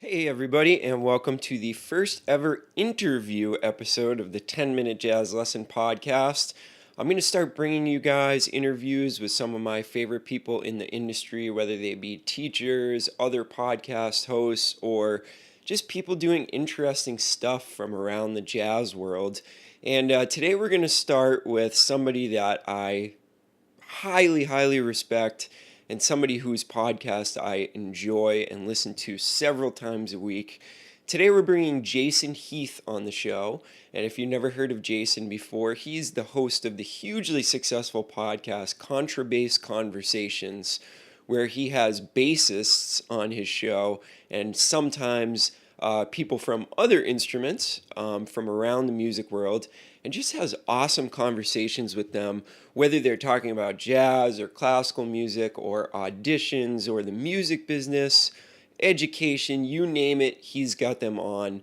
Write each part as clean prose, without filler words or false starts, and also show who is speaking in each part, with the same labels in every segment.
Speaker 1: Hey, everybody, and welcome to the first ever interview episode of the 10-Minute Jazz Lesson podcast. I'm going to start bringing you guys interviews with some of my favorite people in the industry, whether they be teachers, other podcast hosts, or just people doing interesting stuff from around the jazz world. And today we're going to start with somebody that I highly respect and somebody whose podcast I enjoy and listen to several times a week. Today we're bringing Jason Heath on the show, and if you've never heard of Jason before, he's the host of the hugely successful podcast Contrabass Conversations, where he has bassists on his show and sometimes people from other instruments from around the music world, and just has awesome conversations with them, whether they're talking about jazz or classical music or auditions or the music business, education, you name it, he's got them on.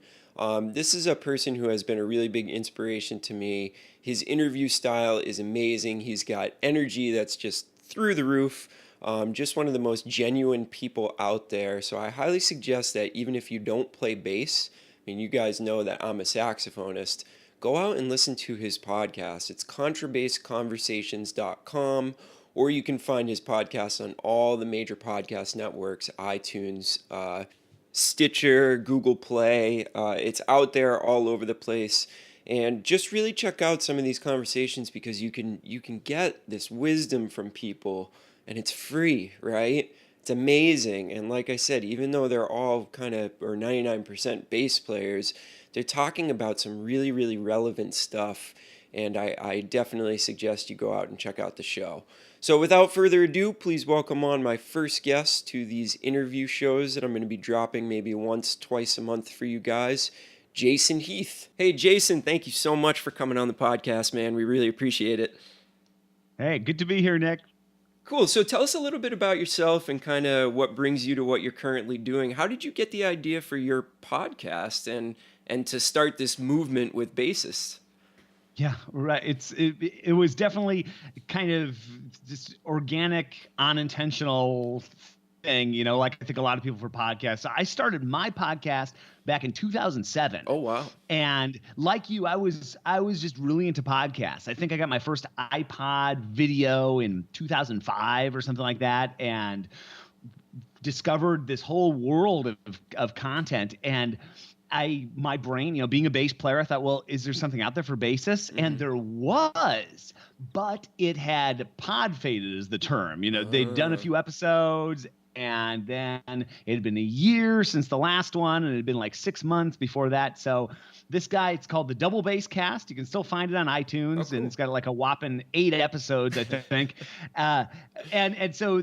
Speaker 1: This is a person who has been a really big inspiration to me. His interview style is amazing. He's got energy that's just through the roof. Just one of the most genuine people out there. So I highly suggest that even if you don't play bass, I mean, you guys know that I'm a saxophonist, go out and listen to his podcast. It's contrabassconversations.com, or you can find his podcast on all the major podcast networks, iTunes, Stitcher, Google Play. It's out there all over the place. And just really check out some of these conversations because you can get this wisdom from people, and it's free, right? It's amazing. And like I said, even though they're all kind of, or 99% bass players, they're talking about some really relevant stuff. And I definitely suggest you go out and check out the show. So without further ado, please welcome on my first guest to these interview shows that I'm going to be dropping maybe once, twice a month for you guys, Jason Heath. Hey, Jason, thank you so much for coming on the podcast, man. We really appreciate it.
Speaker 2: Hey, good to be here, Nick.
Speaker 1: Cool. So tell us a little bit about yourself and kind of what brings you to what you're currently doing. How did you get the idea for your podcast and to start this movement with bassists?
Speaker 2: Yeah, right. It was definitely kind of just organic, unintentional thing, like I think a lot of people for podcasts. So I started my podcast back in 2007.
Speaker 1: Oh, wow.
Speaker 2: And like you, I was just really into podcasts. I think I got my first iPod video in 2005 or something like that, and discovered this whole world of content. And my brain, being a bass player, I thought, well, is there something out there for bassists?
Speaker 1: Mm-hmm.
Speaker 2: And there was, but it had pod faded as the term. They'd done a few episodes, and then it had been a year since the last one, and it had been like 6 months before that. So this guy, it's called the Double Bass Cast. You can still find it on iTunes,
Speaker 1: Oh, cool.
Speaker 2: and it's got like a whopping 8 episodes, I think. And so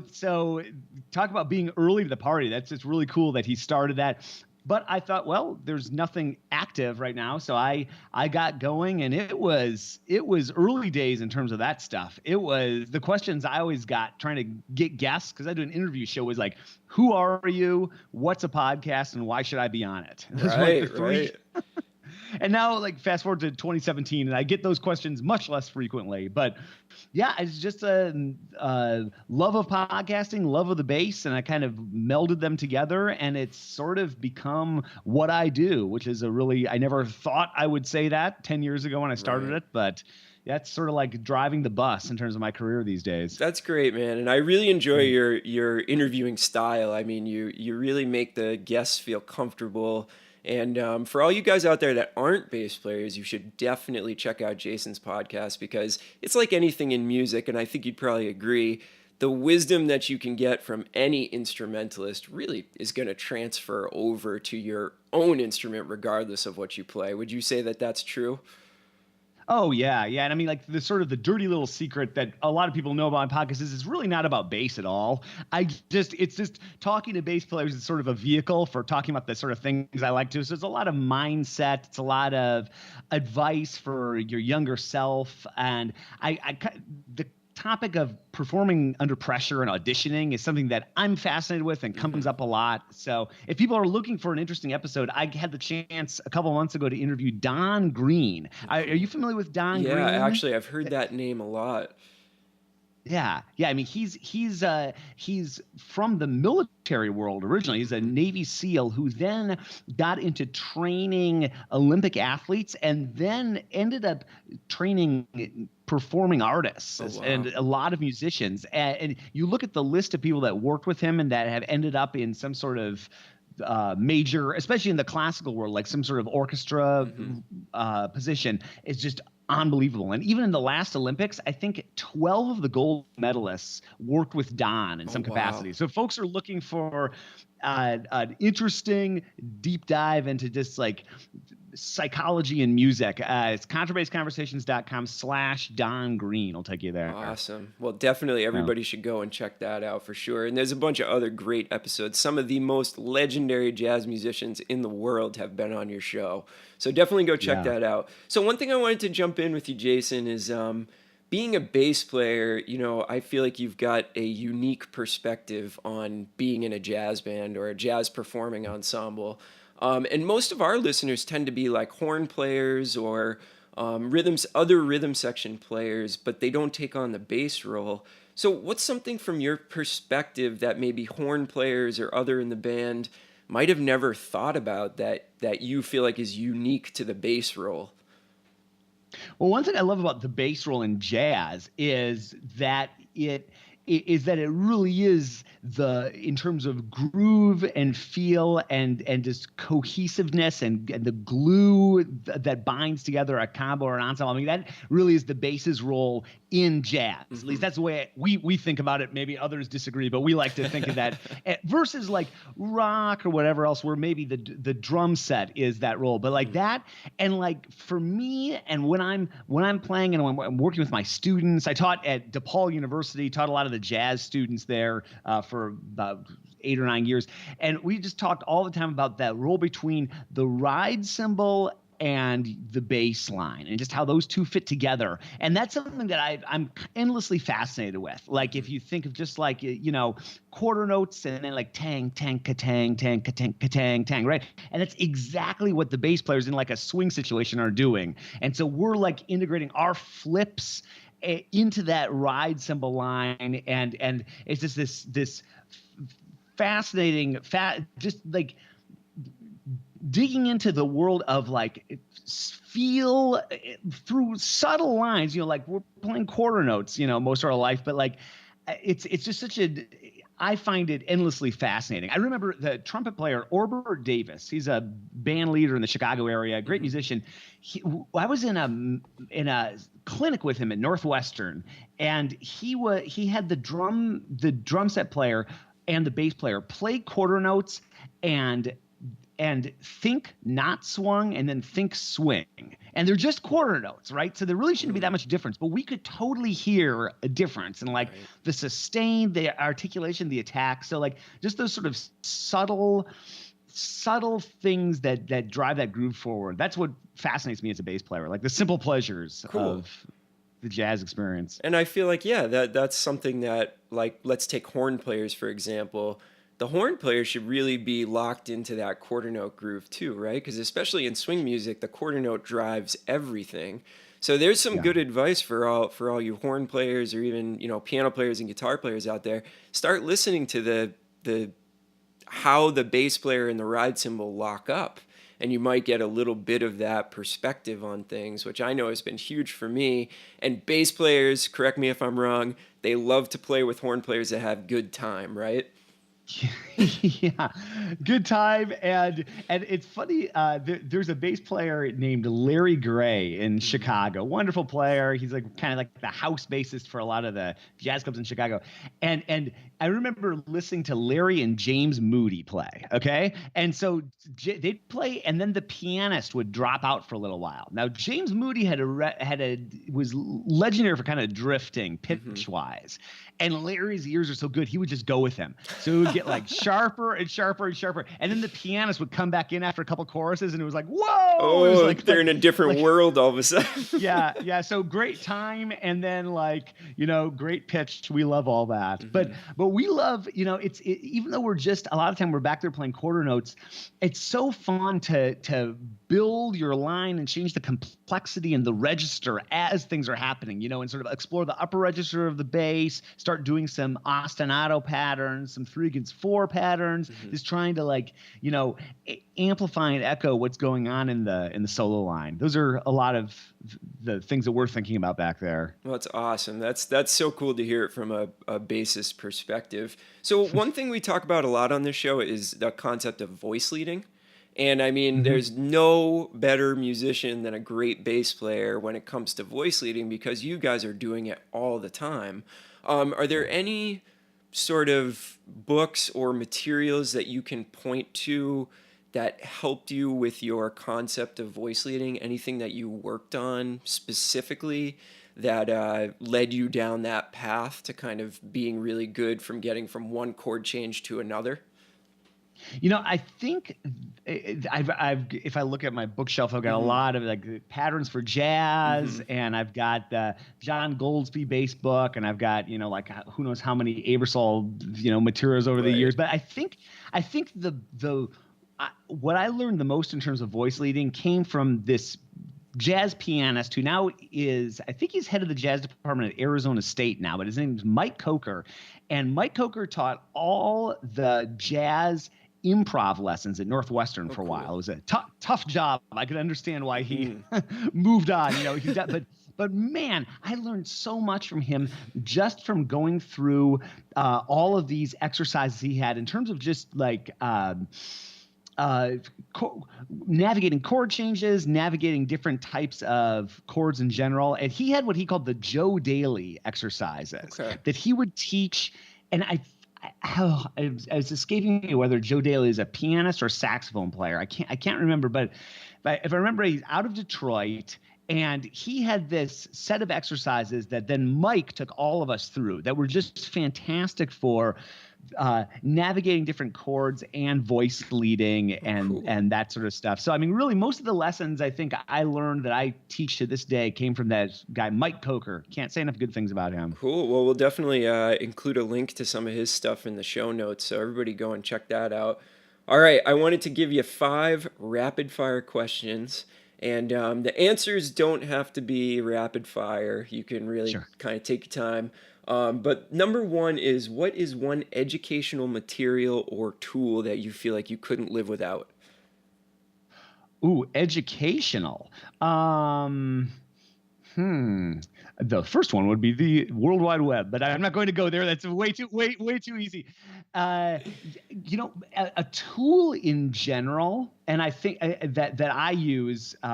Speaker 2: talk about being early to the party. It's really cool that he started that. But I thought, well, there's nothing active right now, so I got going, and it was early days in terms of that stuff. It was the questions I always got trying to get guests, because I do an interview show, was like, who are you? What's a podcast, and why should I be on it? Those were the three.
Speaker 1: Right.
Speaker 2: And now, like, fast forward to 2017, and I get those questions much less frequently. But yeah, it's just a love of podcasting, love of the bass, and I kind of melded them together, and it's sort of become what I do, which is I never thought I would say that 10 years ago when I started it, but that's sort of like driving the bus in terms of my career these days.
Speaker 1: That's great, man. And I really enjoy your interviewing style. I mean, you really make the guests feel comfortable. And for all you guys out there that aren't bass players, you should definitely check out Jason's podcast because it's like anything in music, and I think you'd probably agree. The wisdom that you can get from any instrumentalist really is going to transfer over to your own instrument regardless of what you play. Would you say that that's true?
Speaker 2: Oh yeah. And I mean, like, the sort of the dirty little secret that a lot of people know about my podcast is it's really not about bass at all. It's just talking to bass players is sort of a vehicle for talking about the sort of things I like to. So it's a lot of mindset. It's a lot of advice for your younger self. And the topic of performing under pressure and auditioning is something that I'm fascinated with and comes up a lot. So if people are looking for an interesting episode, I had the chance a couple months ago to interview Don Green. Are you familiar with Don Green?
Speaker 1: Yeah, actually, I've heard that name a lot.
Speaker 2: Yeah. I mean, he's from the military world originally. He's a
Speaker 1: Mhm.
Speaker 2: Navy SEAL who then got into training Olympic athletes and then ended up training performing artists
Speaker 1: Oh
Speaker 2: and
Speaker 1: wow.
Speaker 2: a lot of musicians. And you look at the list of people that worked with him and that have ended up in some sort of major, especially in the classical world, like some sort of orchestra
Speaker 1: Hmm.
Speaker 2: position, is just unbelievable. And even in the last Olympics, I think 12 of the gold medalists worked with Don in
Speaker 1: Oh
Speaker 2: some
Speaker 1: wow.
Speaker 2: capacity. So folks are looking for an interesting deep dive into just like psychology and music. It's contrabassconversations.com/Don Green. I'll take you there.
Speaker 1: Awesome. Well, definitely
Speaker 2: So,
Speaker 1: everybody should go and check that out for sure. And there's a bunch of other great episodes. Some of the most legendary jazz musicians in the world have been on your show. So definitely go check
Speaker 2: yeah.
Speaker 1: that out. So one thing I wanted to jump in with you, Jason, is being a bass player, I feel like you've got a unique perspective on being in a jazz band or a jazz performing ensemble. And most of our listeners tend to be like horn players or other rhythm section players, but they don't take on the bass role. So, what's something from your perspective that maybe horn players or other in the band might have never thought about that you feel like is unique to the bass role?
Speaker 2: Well, one thing I love about the bass roll in jazz is that it really is in terms of groove and feel and just cohesiveness and the glue that binds together a combo or an ensemble. I mean, that really is the bass's role in jazz. At least
Speaker 1: Hmm.
Speaker 2: that's the way we think about it. Maybe others disagree, but we like to think of that versus like rock or whatever else, where maybe the drum set is that role. But like that, and like for me, and when I'm playing and when I'm working with my students, I taught at DePaul University, taught a lot of the jazz students there for about 8 or 9 years, and we just talked all the time about that role between the ride cymbal and the bass line and just how those two fit together. And that's something that I'm endlessly fascinated with. Like if you think of just like, quarter notes and then like tang, tang, ka-tang, tang, ka-tang, ka-tang, tang, right? And that's exactly what the bass players in like a swing situation are doing. And so we're like integrating our flips into that ride cymbal line. And it's just this fascinating, just like digging into the world of like feel through subtle lines, like we're playing quarter notes, most of our life, but like it's just I find it endlessly fascinating. I remember the trumpet player Orbert Davis. He's a band leader in the Chicago area, great
Speaker 1: Hmm.
Speaker 2: musician. I was in a clinic with him at Northwestern, and he had the drum set player and the bass player play quarter notes and think not swung and then think swing. And they're just quarter notes, right? So there really shouldn't be that much difference, but we could totally hear a difference in like
Speaker 1: Right.
Speaker 2: the sustain, the articulation, the attack. So like just those sort of subtle things that drive that groove forward. That's what fascinates me as a bass player, like the simple pleasures
Speaker 1: Cool.
Speaker 2: of the jazz experience.
Speaker 1: And I feel like, yeah, that's something that, like, let's take horn players for example. The horn player should really be locked into that quarter note groove too, right? Because especially in swing music, the quarter note drives everything. So there's some
Speaker 2: Yeah.
Speaker 1: good advice for all you horn players or even piano players and guitar players out there. Start listening to the how the bass player and the ride cymbal lock up. And you might get a little bit of that perspective on things, which I know has been huge for me. And bass players, correct me if I'm wrong, they love to play with horn players that have good time, right?
Speaker 2: Yeah, good time. And it's funny. There's a bass player named Larry Gray in
Speaker 1: Hmm.
Speaker 2: Chicago. Wonderful player. He's like kind of like the house bassist for a lot of the jazz clubs in Chicago. And I remember listening to Larry and James Moody play. Okay, and so they'd play, and then the pianist would drop out for a little while. Now James Moody was legendary for kind of drifting
Speaker 1: Hmm.
Speaker 2: pitch wise, and Larry's ears are so good he would just go with him. So it would get like sharper and sharper and sharper. And then the pianist would come back in after a couple choruses and it was like, whoa! It was
Speaker 1: Oh, they're in a different
Speaker 2: like
Speaker 1: world all of a sudden.
Speaker 2: yeah. So great time and then like, great pitch. We love all that. But
Speaker 1: Hmm.
Speaker 2: but we love, even though we're just a lot of time we're back there playing quarter notes, it's so fun to build your line and change the complexity and the register as things are happening, and sort of explore the upper register of the bass, start doing some ostinato patterns, some 3 against 4 patterns, just trying to amplify and echo what's going on in the solo line. Those are a lot of the things that we're thinking about back there.
Speaker 1: Well, that's awesome. That's so cool to hear it from a bassist perspective. So one thing we talk about a lot on this show is the concept of voice leading. And I mean, there's no better musician than a great bass player when it comes to voice leading, because you guys are doing it all the time. Are there any sort of books or materials that you can point to that helped you with your concept of voice leading? Anything that you worked on specifically that led you down that path to kind of being really good from getting from one chord change to another?
Speaker 2: I think if I look at my bookshelf, I've got a lot of like patterns for jazz, and I've got the John Goldsby bass book, and I've got like who knows how many Aebersol materials over the years. But I think the what I learned the most in terms of voice leading came from this jazz pianist who now I think he's head of the jazz department at Arizona State now, but his name is Mike Coker. And Mike Coker taught all the jazz improv lessons at Northwestern for a while. It was a tough job. I could understand why he moved on. But man, I learned so much from him just from going through all of these exercises he had in terms of just like navigating chord changes, navigating different types of chords in general. And he had what he called the Joe Daly exercises that he would teach. And it's escaping me whether Joe Daly is a pianist or saxophone player. I can't remember, but if I remember, he's out of Detroit. And he had this set of exercises that then Mike took all of us through that were just fantastic for navigating different chords and voice leading and that sort of stuff. So, I mean, really, most of the lessons I think I learned that I teach to this day came from that guy, Mike Coker. Can't say enough good things about him.
Speaker 1: Cool. Well, we'll definitely include a link to some of his stuff in the show notes, so everybody go and check that out. All right, I wanted to give you 5 rapid fire questions. And the answers don't have to be rapid fire. You can really kind of take your time. But number 1 is, what is one educational material or tool that you feel like you couldn't live without?
Speaker 2: Ooh, educational. The first one would be the World Wide Web, but I'm not going to go there. That's way too easy. A tool in general, and I think that I use, we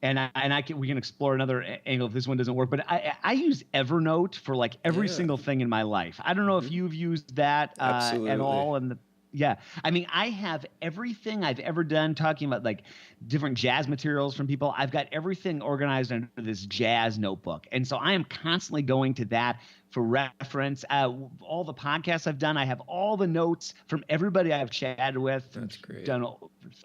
Speaker 2: can explore another angle if this one doesn't work, but I use Evernote for like every single thing in my life. I don't know if you've used that at all. Yeah. I mean, I have everything I've ever done talking about like different jazz materials from people. I've got everything organized under this jazz notebook. And so I am constantly going to that for reference. All the podcasts I've done, I have all the notes from everybody I've chatted with.
Speaker 1: That's great.
Speaker 2: Done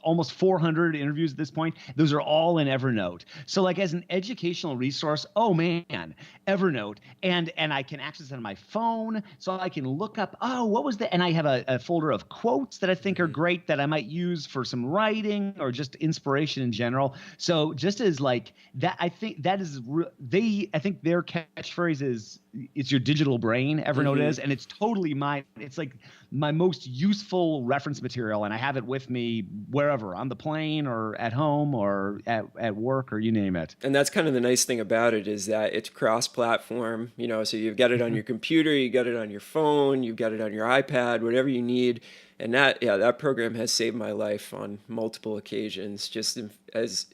Speaker 2: almost 400 interviews at this point. Those are all in Evernote. So like as an educational resource, oh man, Evernote. And I can access it on my phone. So I can look up, what was and I have a folder of quotes that I think are great that I might use for some writing or just inspiration in general. So just as like that, I think that is, I think their catchphrase is, it's your digital brain, Evernote is, and it's totally mine. It's like my most useful reference material, and I have it with me wherever, on the plane or at home or at work or you name it.
Speaker 1: And that's kind of the nice thing about it, is that it's cross-platform, so you've got it on your computer, you got it on your phone, you've got it on your iPad, whatever you need. And that program has saved my life on multiple occasions, just as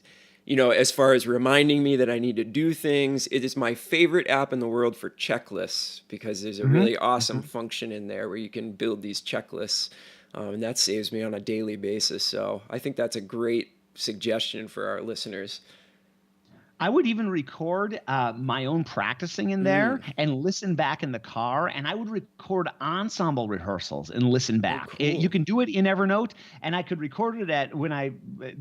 Speaker 1: far as reminding me that I need to do things. It is my favorite app in the world for checklists, because there's a really awesome function in there where you can build these checklists, and that saves me on a daily basis. So I think that's a great suggestion for our listeners.
Speaker 2: I would even record my own practicing in there
Speaker 1: Mm.
Speaker 2: and listen back in the car. And I would record ensemble rehearsals and listen
Speaker 1: Oh,
Speaker 2: back. You
Speaker 1: cool.
Speaker 2: can do it in Evernote, and I could record it at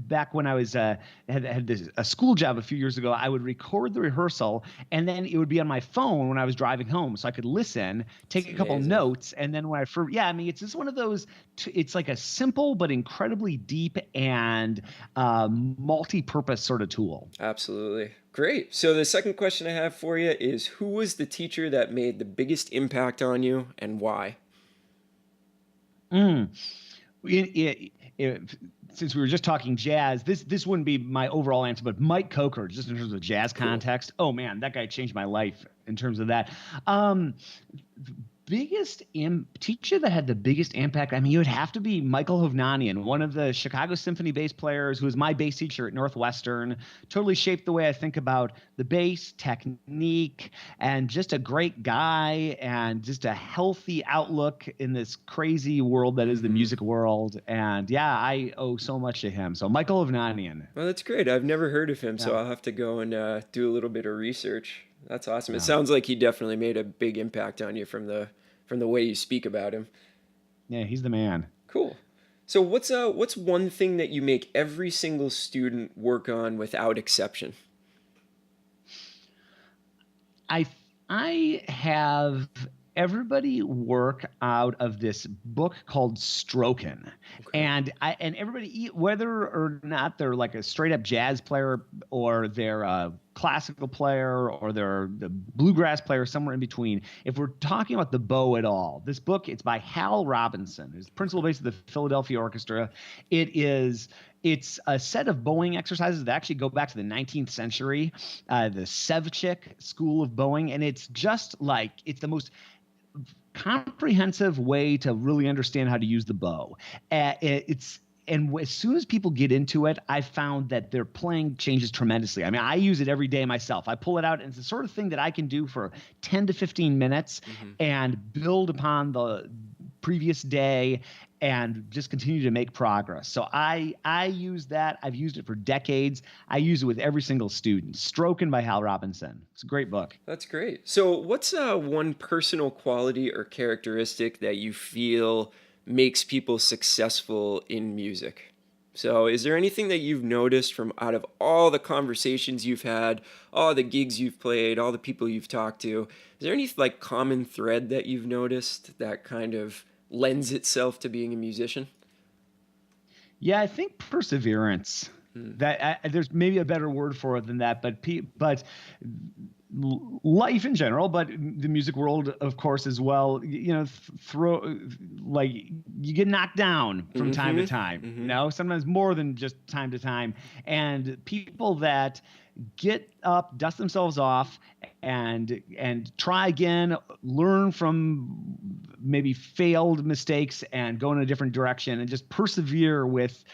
Speaker 2: back when I was had a school job a few years ago. I would record the rehearsal, and then it would be on my phone when I was driving home, so I could listen,
Speaker 1: It's
Speaker 2: take a couple
Speaker 1: amazing.
Speaker 2: notes, and then when I first, yeah, I mean, it's just one of those. It's like a simple but incredibly deep and multi-purpose sort of tool.
Speaker 1: Absolutely. Great. So the second question I have for you is who was the teacher that made the biggest impact on you and why?
Speaker 2: Mm. Since we were just talking jazz, this wouldn't be my overall answer, but Mike Coker, just in terms of jazz
Speaker 1: Cool.
Speaker 2: context, oh man, that guy changed my life in terms of that. Um, teacher that had the biggest impact, I mean, it would have to be Michael Hovnanian, one of the Chicago Symphony bass players who was my bass teacher at Northwestern. Totally shaped the way I think about the bass technique, and just a great guy and just a healthy outlook in this crazy world that is the
Speaker 1: Hmm.
Speaker 2: music world. And yeah, I owe so much to him. So Michael Hovnanian.
Speaker 1: Well, that's great. I've never heard of him,
Speaker 2: Yeah.
Speaker 1: so I'll have to go and do a little bit of research. That's awesome. It
Speaker 2: Yeah.
Speaker 1: sounds like he definitely made a big impact on you from the way you speak about him.
Speaker 2: Yeah, he's the man.
Speaker 1: Cool. So what's one thing that you make every single student work on without exception?
Speaker 2: I I have everybody work out of this book called Strokin,
Speaker 1: Okay.
Speaker 2: and everybody, whether or not they're like a straight up jazz player, or they're a classical player, or they're the bluegrass player, somewhere in between. If we're talking about the bow at all, this book, it's by Hal Robinson, who's principal bass of the Philadelphia Orchestra. It's a set of bowing exercises that actually go back to the 19th century, the Sevchik school of bowing, and it's just like it's the most comprehensive way to really understand how to use the bow. It's and as soon as people get into it, I found that their playing changes tremendously. I mean, I use it every day myself. I pull it out, and it's the sort of thing that I can do for 10 to 15 minutes
Speaker 1: Hmm.
Speaker 2: and build upon the previous day and just continue to make progress. So I use that. I've used it for decades. I use it with every single student. Stroking by Hal Robinson. It's a great book.
Speaker 1: That's great. So what's one personal quality or characteristic that you feel makes people successful in music? So, is there anything that you've noticed from out of all the conversations you've had, all the gigs you've played, all the people you've talked to? Is there any like common thread that you've noticed that kind of lends itself to being a musician?
Speaker 2: Yeah, I think perseverance.
Speaker 1: Hmm.
Speaker 2: There's maybe a better word for it than that, but life in general, but the music world, of course, as well. Throw like you get knocked down from time to
Speaker 1: Mm-hmm.
Speaker 2: time.
Speaker 1: Mm-hmm.
Speaker 2: Sometimes more than just time to time, and people that get up, dust themselves off, and try again, learn from maybe failed mistakes, and go in a different direction, and just persevere with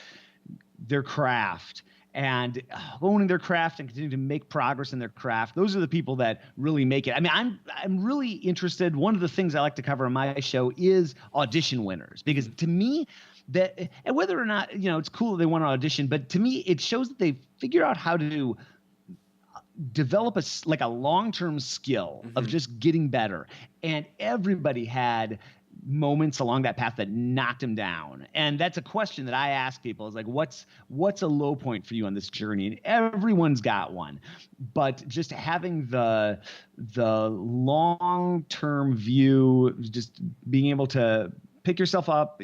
Speaker 2: their craft, and owning their craft and continue to make progress in their craft. Those are the people that really make it. I mean, I'm really interested. One of the things I like to cover on my show is audition winners, because to me, that, and whether or not it's cool that they want to audition, but to me it shows that they figure out how to develop like a long-term skill of
Speaker 1: Mm-hmm.
Speaker 2: just getting better. And everybody had moments along that path that knocked him down. And that's a question that I ask people, is like, what's a low point for you on this journey? And everyone's got one. But just having the long-term view, just being able to pick yourself up,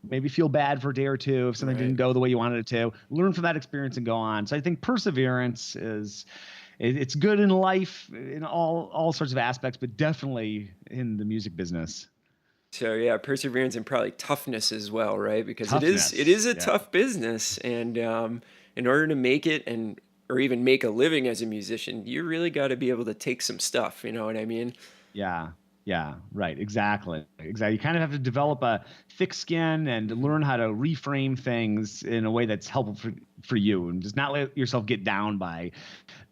Speaker 2: maybe feel bad for a day or two if something
Speaker 1: Right.
Speaker 2: didn't go the way you wanted it to, learn from that experience and go on. So I think perseverance it's good in life in all sorts of aspects, but definitely in the music business.
Speaker 1: So yeah, perseverance and probably toughness as well, right? Because it
Speaker 2: Toughness.
Speaker 1: is a
Speaker 2: Yeah.
Speaker 1: tough business, and in order to make it and or even make a living as a musician, you really got to be able to take some stuff. You know what I mean?
Speaker 2: Yeah. Yeah. Right. Exactly. Exactly. You kind of have to develop a thick skin and
Speaker 1: Hmm.
Speaker 2: learn how to reframe things in a way that's helpful for you, and just not let yourself get down by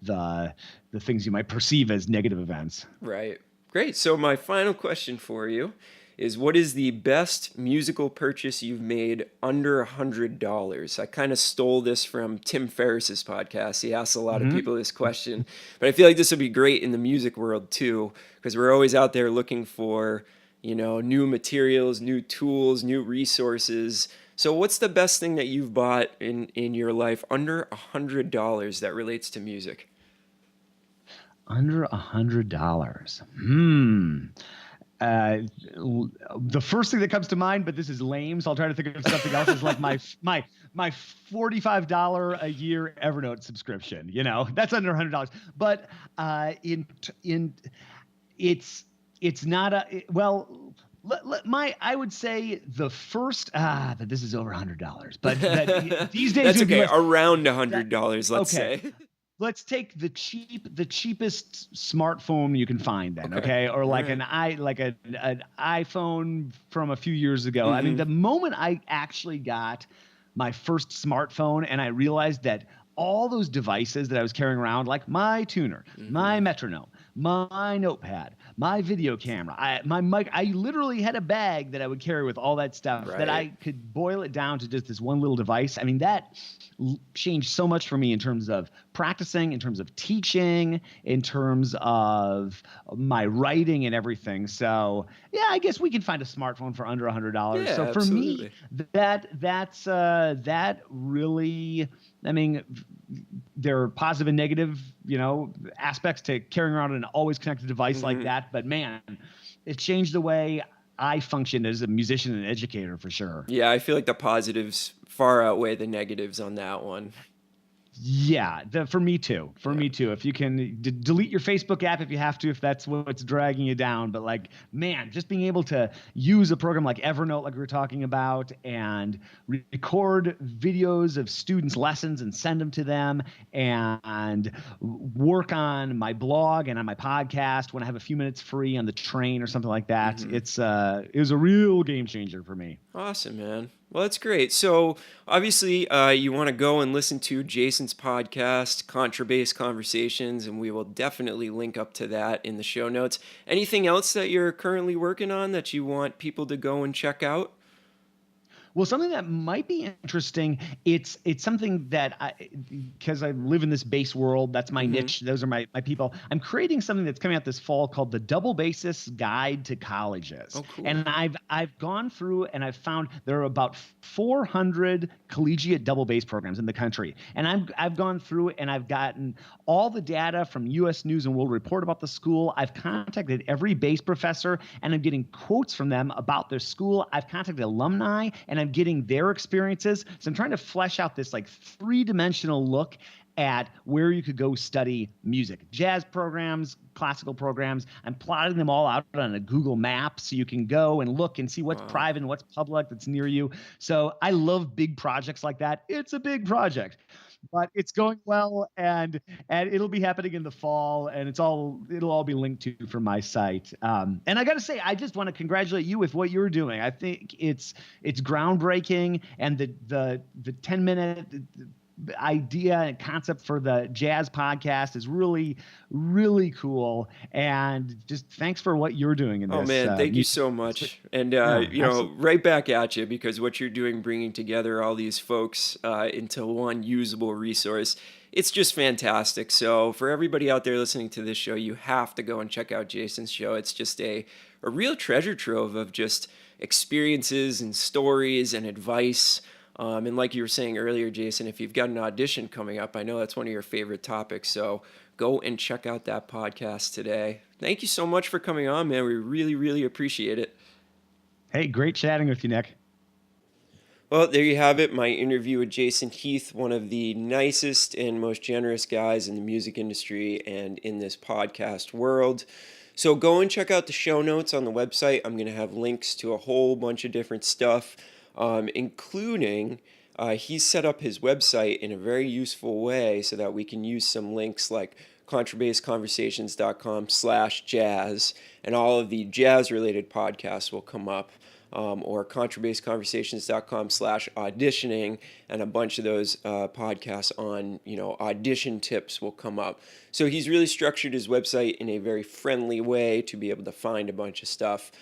Speaker 2: the things you might perceive as negative events.
Speaker 1: Right. Great. So my final question for you is what is the best musical purchase you've made under $100? I kind of stole this from Tim Ferriss's podcast. He asks a lot of
Speaker 2: Hmm.
Speaker 1: people this question, but I feel like this would be great in the music world too, because we're always out there looking for, new materials, new tools, new resources. So what's the best thing that you've bought in your life under $100 that relates to music?
Speaker 2: Under $100. Uh, the first thing that comes to mind, but this is lame, so I'll try to think of something else. Is like my $45 a year Evernote subscription. That's under $100. But in it's not a my I would say the first that this is over $100, but that these days it
Speaker 1: That's
Speaker 2: would be
Speaker 1: okay.
Speaker 2: less.
Speaker 1: Around
Speaker 2: That
Speaker 1: $100, let's
Speaker 2: okay.
Speaker 1: say.
Speaker 2: Let's take the cheapest smartphone you can find then,
Speaker 1: Okay.
Speaker 2: okay? Or
Speaker 1: All
Speaker 2: like
Speaker 1: right.
Speaker 2: an iPhone from a few years ago. I mean,
Speaker 1: Mm-hmm.
Speaker 2: the moment I actually got my first smartphone and I realized that all those devices that I was carrying around, like my tuner,
Speaker 1: Mm-hmm.
Speaker 2: my metronome, my notepad, my video camera, my mic, I literally had a bag that I would carry with all that stuff that
Speaker 1: Right.
Speaker 2: I could boil it down to just this one little device. I mean, that changed so much for me in terms of practicing, in terms of teaching, in terms of my writing and everything. So yeah, I guess we can find a smartphone for under $100. So
Speaker 1: Yeah,
Speaker 2: for me,
Speaker 1: absolutely.
Speaker 2: that really, I mean, there are positive and negative, aspects to carrying around an always connected device like
Speaker 1: Mm-hmm.
Speaker 2: that. But man, it changed the way I functioned as a musician and educator for sure.
Speaker 1: Yeah, I feel like the positives far outweigh the negatives on that one.
Speaker 2: Yeah, for me too. For
Speaker 1: Yeah.
Speaker 2: me too. If you can delete your Facebook app if you have to, if that's what's dragging you down. But like, man, just being able to use a program like Evernote, like we were talking about, and record videos of students' lessons and send them to them, and work on my blog and on my podcast when I have a few minutes free on the train or something like that.
Speaker 1: Mm-hmm.
Speaker 2: It was a real game changer for me.
Speaker 1: Awesome, man. Well, that's great. So, obviously, you want to go and listen to Jason's podcast, Contrabass Conversations, and we will definitely link up to that in the show notes. Anything else that you're currently working on that you want people to go and check out?
Speaker 2: Well, something that might be interesting. It's something that because I live in this bass world, that's my
Speaker 1: Mm-hmm.
Speaker 2: niche. Those are my people. I'm creating something that's coming out this fall called the Double Bassist Guide to Colleges.
Speaker 1: Oh, cool.
Speaker 2: And I've gone through and I've found there are about 400 collegiate double bass programs in the country. And I've gone through and I've gotten all the data from U.S. News and World Report about the school. I've contacted every bass professor and I'm getting quotes from them about their school. I've contacted alumni and I'm getting their experiences. So I'm trying to flesh out this like three-dimensional look at where you could go study music, jazz programs, classical programs. I'm plotting them all out on a Google map so you can go and look and see what's
Speaker 1: Wow.
Speaker 2: private and what's public that's near you. So I love big projects like that. It's a big project, but it's going well, and it'll be happening in the fall, and it'll all be linked to from my site. And I got to say, I just want to congratulate you with what you're doing. I think it's groundbreaking, and the 10-minute idea and concept for the jazz podcast is really, really cool. And just thanks for what you're doing in
Speaker 1: Oh
Speaker 2: this
Speaker 1: man, thank you
Speaker 2: music.
Speaker 1: so much. And
Speaker 2: Yeah, absolutely.
Speaker 1: right back at you because what you're doing, bringing together all these folks into one usable resource, it's just fantastic. So for everybody out there listening to this show, you have to go and check out Jason's show. It's just a real treasure trove of just experiences and stories and advice. And like you were saying earlier, Jason, if you've got an audition coming up, I know that's one of your favorite topics. So go and check out that podcast today. Thank you so much for coming on, man. We really, really appreciate it.
Speaker 2: Hey, great chatting with you, Nick.
Speaker 1: Well, there you have it, my interview with Jason Heath, one of the nicest and most generous guys in the music industry and in this podcast world. So go and check out the show notes on the website. I'm going to have links to a whole bunch of different stuff, including he's set up his website in a very useful way so that we can use some links like contrabassconversations.com/jazz, and all of the jazz related podcasts will come up. or contrabassconversations.com/auditioning, and a bunch of those podcasts on, audition tips will come up. So he's really structured his website in a very friendly way to be able to find a bunch of stuff.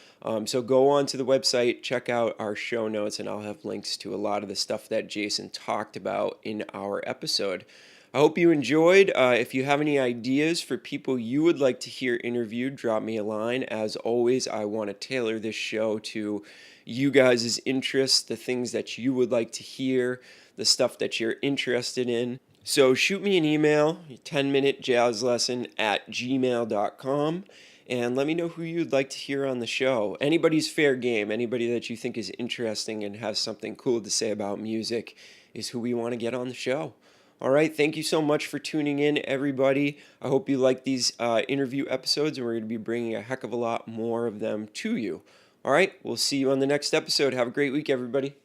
Speaker 1: So go on to the website, check out our show notes, and I'll have links to a lot of the stuff that Jason talked about in our episode. I hope you enjoyed. If you have any ideas for people you would like to hear interviewed, drop me a line. As always, I want to tailor this show to you guys' interests, the things that you would like to hear, the stuff that you're interested in. So shoot me an email, 10minutejazzlesson@gmail.com, and let me know who you'd like to hear on the show. Anybody's fair game. Anybody that you think is interesting and has something cool to say about music is who we want to get on the show. All right, thank you so much for tuning in, everybody. I hope you like these interview episodes, and we're going to be bringing a heck of a lot more of them to you. All right, we'll see you on the next episode. Have a great week, everybody.